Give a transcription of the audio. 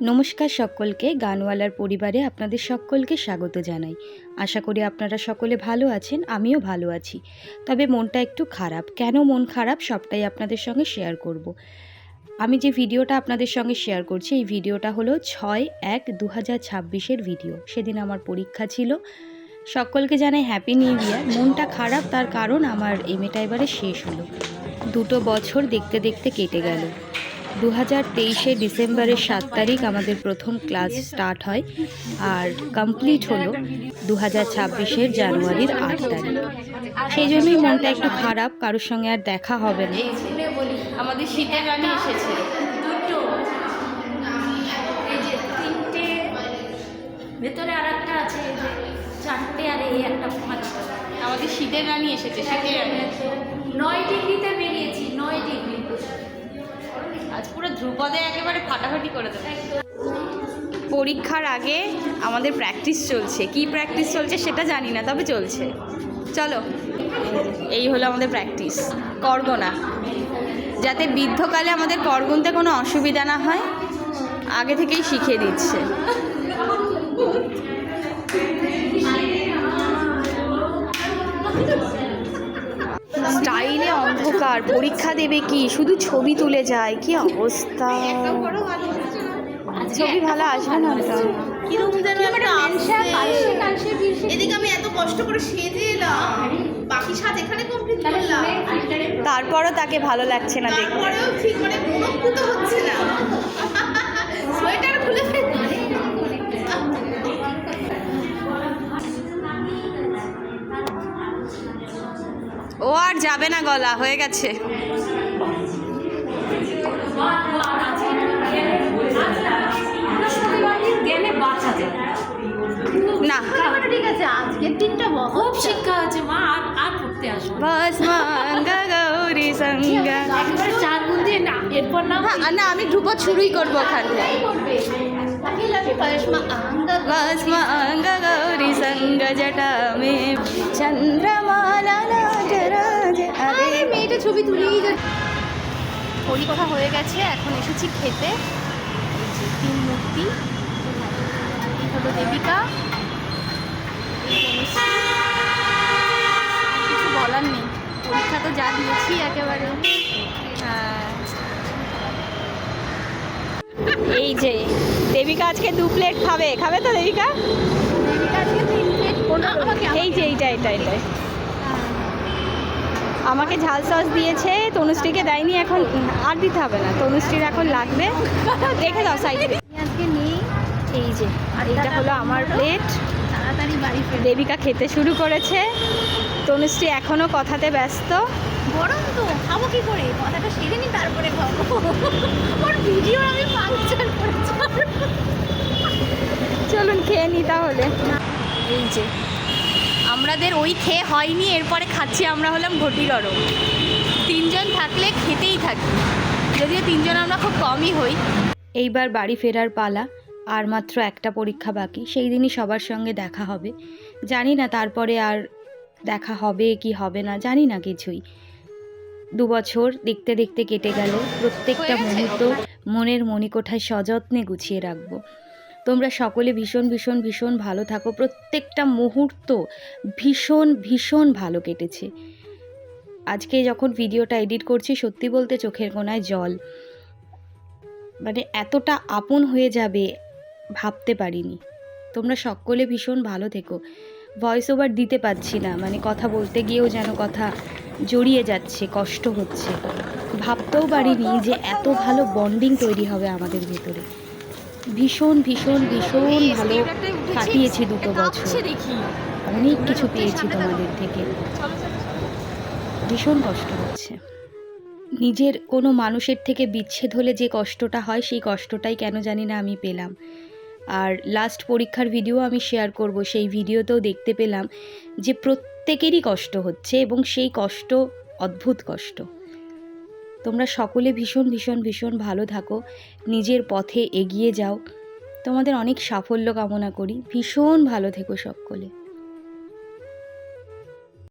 নমস্কার সকলকে, গানওয়ালার পরিবারে আপনাদের সকলকে স্বাগত জানাই। আশা করি আপনারা সকলে ভালো আছেন, আমিও ভালো আছি। তবে মনটা একটু খারাপ। কেন মন খারাপ সবটাই আপনাদের সঙ্গে শেয়ার করব। আমি যে ভিডিওটা আপনাদের সঙ্গে শেয়ার করছি, এই ভিডিওটা হলো 6/1/2026 ভিডিও। সেদিন আমার পরীক্ষা ছিল। সকলকে জানাই হ্যাপি নিউ ইয়ার। মনটা খারাপ তার কারণ আমার এমএটা এবারে শেষ হলো। 2 বছর দেখতে দেখতে কেটে গেল। 2023 ডিসেম্বরের 7 তারিখ আমাদের প্রথম ক্লাস স্টার্ট হয়, আর কমপ্লিট হলো 2026 জানুয়ারির 8 তারিখ। সেই জন্যই মনটা একটু খারাপ, কারোর সঙ্গে আর দেখা হবে না। আমাদের শীতের রানী এসেছে, এই যে 3টে, ভেতরে আর একটা আছে, এই যে 4টে, আর এই একটা 5। আমাদের শীতের রানী এসেছে। শীতের রানী 9 ডিগ্রিতে বেরিয়েছি, 9 ডিগ্রি। আজ পুরো ধ্রুপদে একেবারে ফাটাফাটি করে দেবে। পরীক্ষার আগে আমাদের প্র্যাকটিস চলছে। কি প্র্যাকটিস চলছে সেটা জানি না, তবে চলছে। চলো, এই হলো আমাদের প্র্যাকটিস। করগনা, যাতে বৃদ্ধকালে আমাদের কর গুনতে কোনো অসুবিধা না হয়, আগে থেকেই শিখিয়ে দিচ্ছে। স্টাইলে অন্ধকার, পরীক্ষা দেবে কি, শুধু ছবি তুলে যায়। কি অবস্থা, ছবি ভালো আসবে না তো। এদিকে আমি এত কষ্ট করে সেজে এলাম, বাকি সাজ এখানে কমপ্লিট করলাম, তারপরও তাকে ভালো লাগছে না দেখতে। তারপরেও ঠিক মনোপুত হচ্ছে না। সোয়েটার খুলে ও আর যাবে না, গলা হয়ে গেছে। না ঠিক আছে, আজকে 3টা খুব শিক্ষা আছে মা, আর পড়তে আসো। বাস মাঙ্গা গৌরী সঙ্গা, একবারে 4 গুণ দিয়ে না, এরপর না না আমি ধ্রুপদ শুরুই করবো ওখান থেকে। বাস মাঙ্গা গৌরী সঙ্গা জটা মে চন্দ্রমালা নাটরাজ। আরে মেয়েটা ছবি তুলেই পরীক্ষা হয়ে গেছে, এখন এসেছি খেতে। এই যে 3 মূর্তি, হলো দেবিকা, কিছু বলার নেই, পরীক্ষা তো যা দিয়েছি একেবারে। এই যে দেবিকা আজকে 2 প্লেট খাবে। খাবে তো দেবিকা? দেবিকা আজকে 3 প্লেট। এই যে এইটাই আমাকে ঝাল সস দিয়েছে, তনুশ্রীকে দেয়নি। এখন আর দিতে হবে না, তনুশ্রীর এখন লাগবে। রেখে দাও সাইডে। আজকে নেই। এই যে, আর এইটা হলো আমার প্লেট। তাড়াতাড়ি বাড়ি ফের। দেবিকা খেতে শুরু করেছে, তনুশ্রী এখনও কথাতে ব্যস্ত। গরম তো, খাবো কি করে? কথাটা সেরে নি, তারপরে খাবো। ওর ভিডিও আমি পাংচার করেছি। চলুন খেয়ে নি তাহলে। এই যে আমাদের ওই খেয়ে হয়নি, এরপরে খাচ্ছি। আমরা হলাম ঘটি গরম। 3 জন থাকলে খেতেই থাকি, যদিও 3 জন আমরা খুব কমই হই। এইবার বাড়ি ফেরার পালা, আর মাত্র একটা পরীক্ষা বাকি। সেই দিনই সবার সঙ্গে দেখা হবে। জানি না তারপরে আর দেখা হবে কি হবে না, জানি না কিছুই। 2 বছর দেখতে দেখতে কেটে গেল। প্রত্যেকটা মুহূর্ত মনের মণিকোঠায় সযত্নে গুছিয়ে রাখবো। তোমরা সকলে ভীষণ ভীষণ ভীষণ ভালো থাকো। প্রত্যেকটা মুহূর্ত ভীষণ ভালো কেটেছে। আজকে যখন ভিডিওটা এডিট করছি, সত্যি বলতে চোখের কোণায় জল। মানে এতটা আপন হয়ে যাবে ভাবতে পারিনি। তোমরা সকলে ভীষণ ভালো থেকো। ভয়েস ওভার দিতে পারছি না, মানে কথা বলতে গিয়েও যেন কথা জড়িয়ে যাচ্ছে, কষ্ট হচ্ছে। ভাবতেও পারিনি যে এত ভালো বন্ডিং তৈরি হবে আমাদের ভেতরে। ভীষণ ভালো কাটিয়েছি 2 বছর। অনেক কিছু পেয়েছি তোমাদের থেকে। ভীষণ কষ্ট হচ্ছে। নিজের কোনো মানুষের থেকে বিচ্ছেদ হলে যে কষ্টটা হয়, সেই কষ্টটাই কেন জানি না আমি পেলাম। আর লাস্ট পরীক্ষার ভিডিও আমি শেয়ার করব। সেই ভিডিওতেও দেখতে পেলাম যে প্রত্যেকেরই কষ্ট হচ্ছে, এবং সেই কষ্ট অদ্ভুত কষ্ট। তোমরা সকলে ভীষণ ভালো থাকো, নিজের পথে এগিয়ে যাও। তোমাদের অনেক সাফল্য কামনা করি। ভীষণ ভালো থেকো সকলে।